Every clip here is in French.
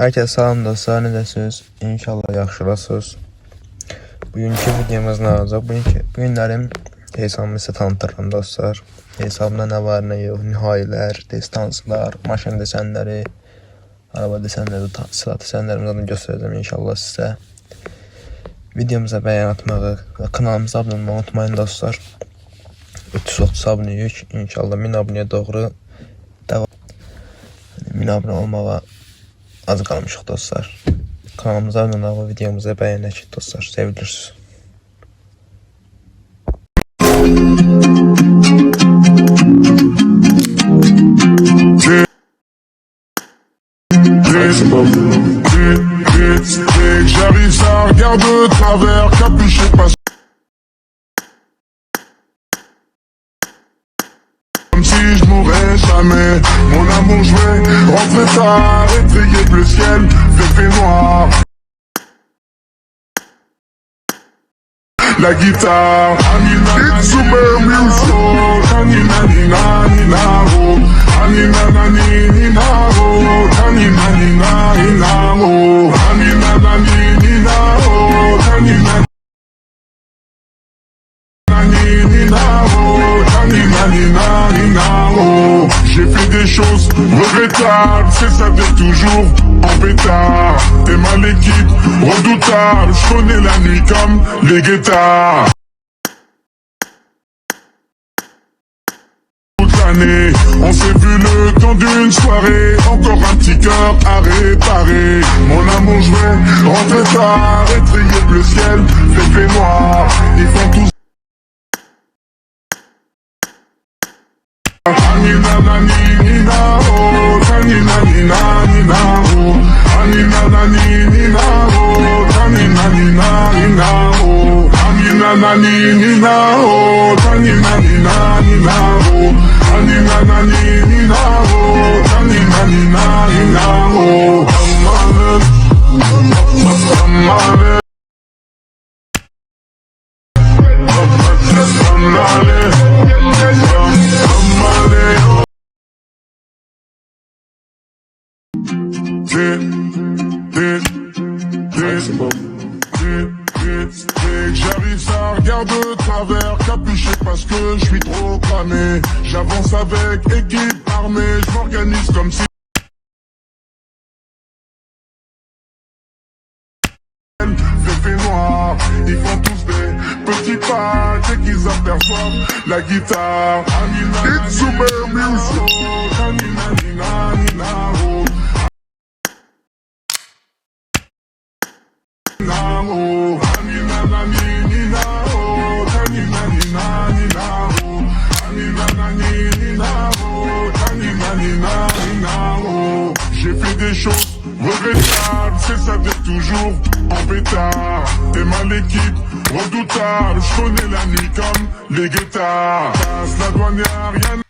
Herkese salam dostlar, necəsiniz? İnşallah yaxşılasınız. Bugünkü videomuz nə olacaq? Bugünlərim hesabımı sizə tanıtırım dostlar. Hesabımda nə var, nə yox, nihayələr, destanslar, maşın desenləri, araba desenləri, silah desenlərimizi göstərəcəm inşallah sizə. Videomuza bəyən atmağı və kanalımıza abunə olmağı unutmayın dostlar. 330 abunəyik, inşallah 1000 abunəyə doğru devam. 1000 abunə olmağa az qalmışıq dostlar. Kanalımıza abunə olmağı, videomuza bəyənək dostlar, sevilirsiniz. J'arrive, ça regarde de travers, capuché pas. Comme si je mourrais jamais. Mon amour jouait, rentrer tard, étrayé bleu ciel, fait noir. La guitare, it's a music. Anina nina nina oh, anina nani nina oh, anina nina nina oh, anina nani nina oh, anina nani nina oh, anina nina nina oh. J'ai fait des choses regrettables, c'est ça d'être toujours en pétard. T'es mal équipe, redoutable, je connais la nuit comme les guettards. On s'est vu le temps d'une soirée, encore un petit cœur à réparer. Mon amour jouait, rentrer tard, étrayé bleu ciel, fait noir. Ils font tous Anina nani nina oh, anina nina nina oh, anina nani nina oh, anina nina nina oh, anina nani nina oh, anina nina nina oh, anina nani nina oh, anina nina nina oh. J'arrive, ça regarde de travers, capuché parce que je suis trop cramé. J'avance avec équipe armée, je m'organise comme si fait noir. Ils font tous des petits pas dès qu'ils aperçoivent la guitare. It's a music. Anina nina nina oh. Oh, anina nani nina oh, anina nina nina oh, anina nani nina oh, anina nina nina oh. J'ai fait des choses regrettables, c'est ça d'être toujours en pétard. T'es mal équipe, redoutable, je connais la nuit comme les guettards. Passe la douane, y'a rien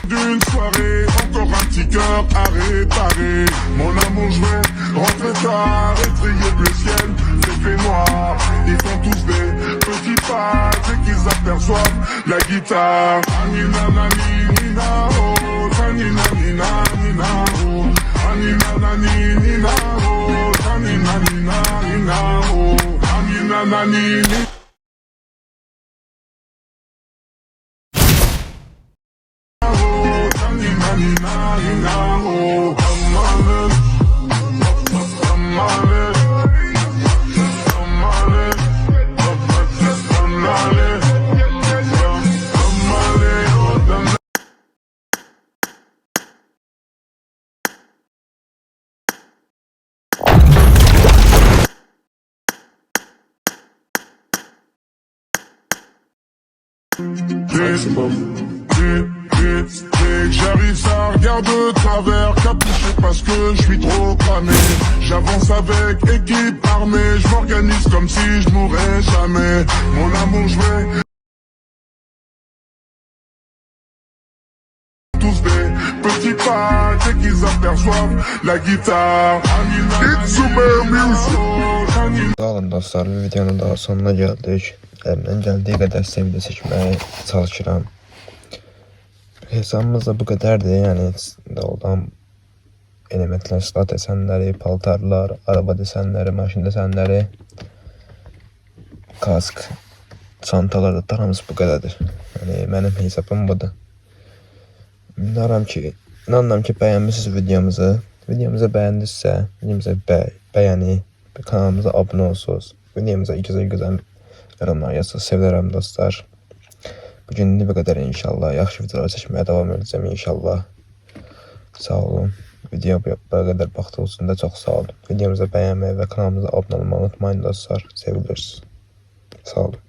d'une soirée, encore un petit cœur à réparer. Mon amour jouait, rentrer tard, étrayé bleu ciel, fait noir. Ils font tous des petits pas dès qu'ils aperçoivent la guitare. Anina nani nina oh, anina nina nina oh, anina nani nina oh, anina nina nina oh, anina nani nina. Nina, nina, oh, come on, come on, J'arrive, ça regarde de travers, capuché parce que je suis trop cramé. J'avance avec équipe armée, je m'organise comme si je mourrais jamais. Mon amour jouait tous des petits pas dès qu'ils aperçoivent la guitare. It's a music. Sağ olun dostlar, videonun daha sonuna geldik. Elimden geldiği kadar sevgili seçmeye çalışıram. Hesabımız da bu qədərdir. Yəni oradan elementlər, silah desənləri, paltarlar, araba desənləri, maşın desənləri, kask, çantalar da hamısı bu qədərdir. Yəni mənim hesabım budur. İnanıram ki bəyənmisiniz videomuzu. Videomuzu bəyəndinizsə, videomuza bəyəni, kanalımıza abunə olsunuz. Videomuza gözəl yorumlar yazsınız. Sevirəm dostlar. Bugün bu qədər inşallah. Yaxşı videolar çəkməyə davam edəcəm inşallah. Sağ olun. Videoya bu qədər baxdığınız üçün də çox sağ olun. Videomuza bəyənməyi və kanalımıza abunə olmağı unutmayın dostlar. Sevilirsiniz. Sağ olun.